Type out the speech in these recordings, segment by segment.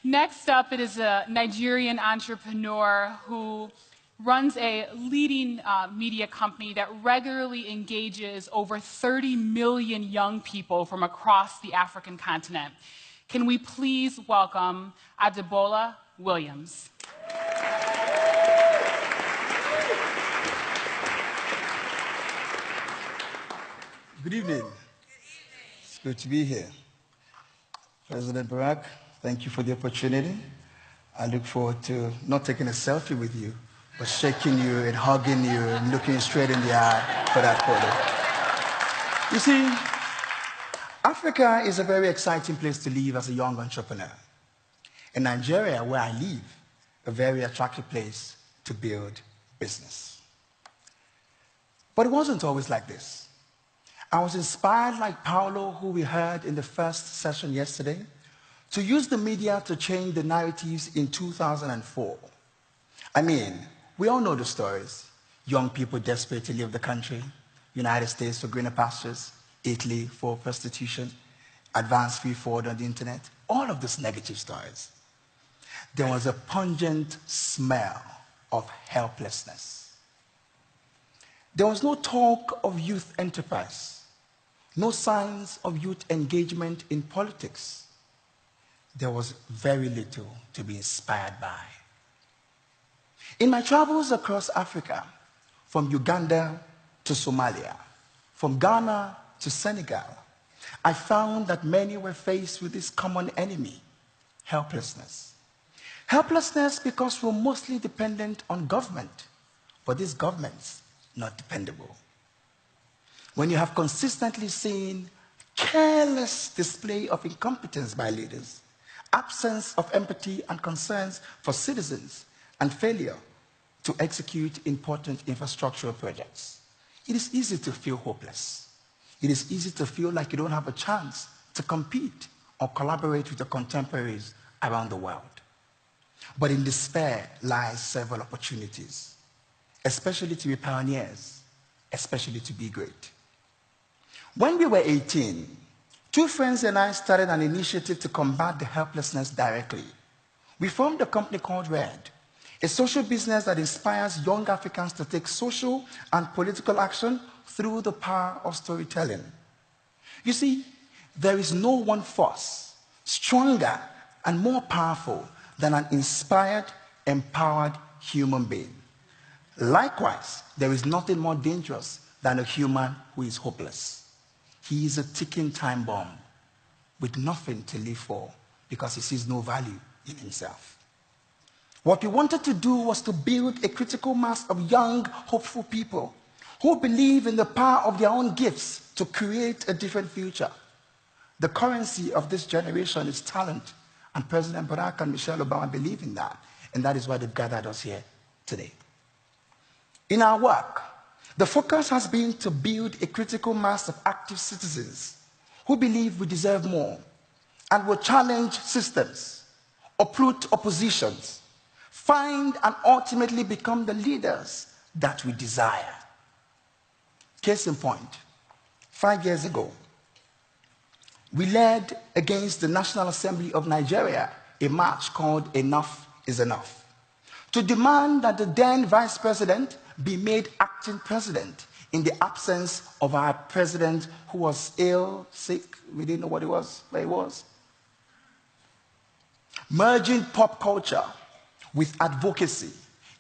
Next up, it is a Nigerian entrepreneur who runs a leading media company that regularly engages over 30 million young people from across the African continent. Can we please welcome Adebola Williams? Good evening. It's good to be here. President Barack, thank you for the opportunity. I look forward to not taking a selfie with you, but shaking you and hugging you and looking you straight in the eye for that photo. You see, Africa is a very exciting place to live as a young entrepreneur. In Nigeria, where I live, a very attractive place to build business. But it wasn't always like this. I was inspired, like Paulo, who we heard in the first session yesterday, to use the media to change the narratives in 2004. I mean, we all know the stories. Young people desperate to leave the country, United States for greener pastures, Italy for prostitution, advanced free forward on the internet, all of these negative stories. There was a pungent smell of helplessness. There was no talk of youth enterprise. No signs of youth engagement in politics. There was very little to be inspired by. In my travels across Africa, from Uganda to Somalia, from Ghana to Senegal, I found that many were faced with this common enemy, helplessness. Helplessness because we're mostly dependent on government, but these governments not dependable. When you have consistently seen careless display of incompetence by leaders, absence of empathy and concerns for citizens, and failure to execute important infrastructural projects, it is easy to feel hopeless. It is easy to feel like you don't have a chance to compete or collaborate with your contemporaries around the world. But in despair lies several opportunities, especially to be pioneers, especially to be great. When we were 18, two friends and I started an initiative to combat the helplessness directly. We formed a company called RED, a social business that inspires young Africans to take social and political action through the power of storytelling. You see, there is no one force stronger and more powerful than an inspired, empowered human being. Likewise, there is nothing more dangerous than a human who is hopeless. He is a ticking time bomb with nothing to live for because he sees no value in himself. What we wanted to do was to build a critical mass of young, hopeful people who believe in the power of their own gifts to create a different future. The currency of this generation is talent, and President Barack and Michelle Obama believe in that, and that is why they've gathered us here today. In our work, the focus has been to build a critical mass of active citizens who believe we deserve more and will challenge systems, uproot oppositions, find and ultimately become the leaders that we desire. Case in point, 5 years ago, we led against the National Assembly of Nigeria a march called Enough is Enough, to demand that the then vice president be made acting president in the absence of our president who was ill, sick, we didn't know what it was, but it was. Merging pop culture with advocacy,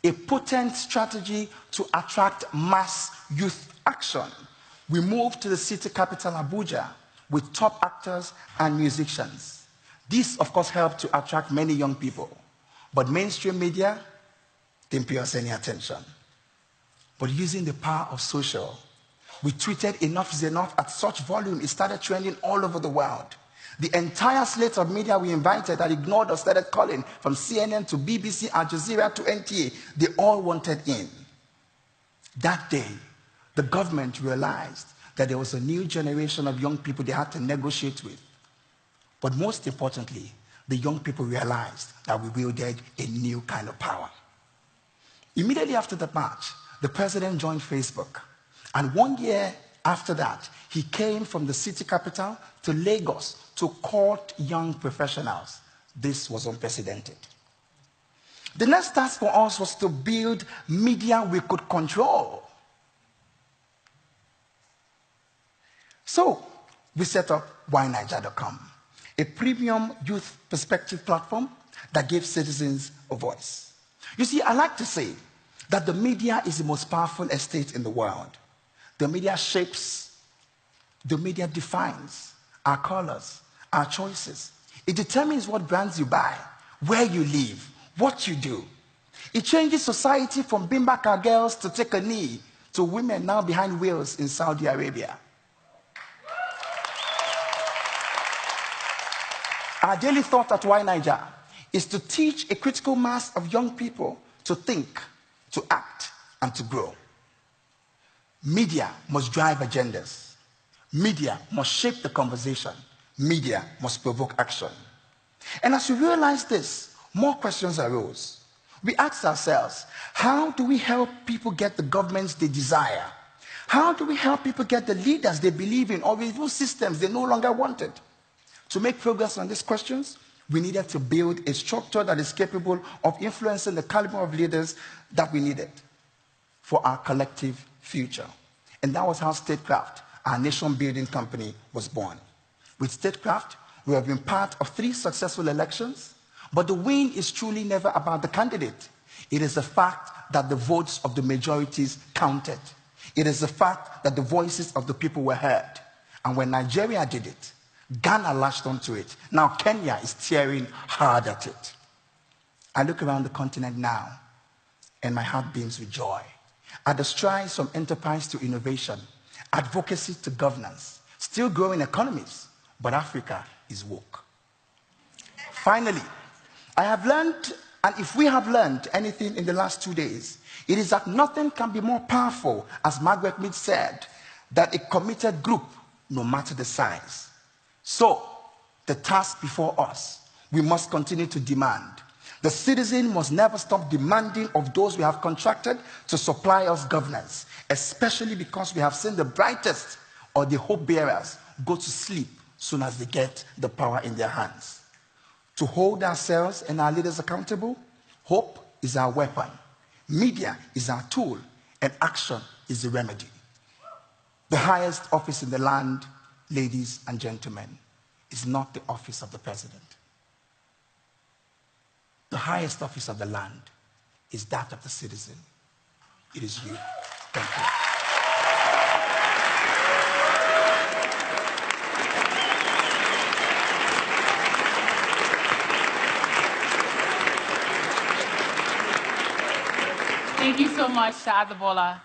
a potent strategy to attract mass youth action, we moved to the city capital, Abuja, with top actors and musicians. This, of course, helped to attract many young people, but mainstream media didn't pay us any attention. But using the power of social, we tweeted Enough is Enough at such volume, it started trending all over the world. The entire slate of media we invited that ignored us started calling, from CNN to BBC, Al Jazeera to NTA. They all wanted in. That day, the government realized that there was a new generation of young people they had to negotiate with. But most importantly, the young people realized that we wielded a new kind of power. Immediately after the march, the president joined Facebook. And 1 year after that, he came from the city capital to Lagos to court young professionals. This was unprecedented. The next task for us was to build media we could control. So we set up whyniger.com, a premium youth perspective platform that gives citizens a voice. You see, I like to say that the media is the most powerful estate in the world. The media shapes, the media defines our colors, our choices. It determines what brands you buy, where you live, what you do. It changes society from Bimbaka girls to take a knee to women now behind wheels in Saudi Arabia. Our daily thought at Why Niger is to teach a critical mass of young people to think, to act, and to grow. Media must drive agendas. Media must shape the conversation. Media must provoke action. And as we realized this, more questions arose. We asked ourselves, how do we help people get the governments they desire? How do we help people get the leaders they believe in, or even systems they no longer wanted? To make progress on these questions, we needed to build a structure that is capable of influencing the caliber of leaders that we needed for our collective future. And that was how Statecraft, our nation-building company, was born. With Statecraft, we have been part of 3 successful elections, but the win is truly never about the candidate. It is the fact that the votes of the majorities counted. It is the fact that the voices of the people were heard. And when Nigeria did it, Ghana latched onto it. Now Kenya is tearing hard at it. I look around the continent now, and my heart beams with joy. At the strides from enterprise to innovation, advocacy to governance, still growing economies, but Africa is woke. Finally, I have learned, and if we have learned anything in the last 2 days, it is that nothing can be more powerful, as Margaret Mead said, than a committed group, no matter the size. So, the task before us, we must continue to demand. The citizen must never stop demanding of those we have contracted to supply us governance, especially because we have seen the brightest or the hope bearers go to sleep soon as they get the power in their hands. To hold ourselves and our leaders accountable, hope is our weapon, media is our tool, and action is the remedy. The highest office in the land, ladies and gentlemen, is not the office of the president. The highest office of the land is that of the citizen. It is you. Thank you. Thank you so much to Adebola.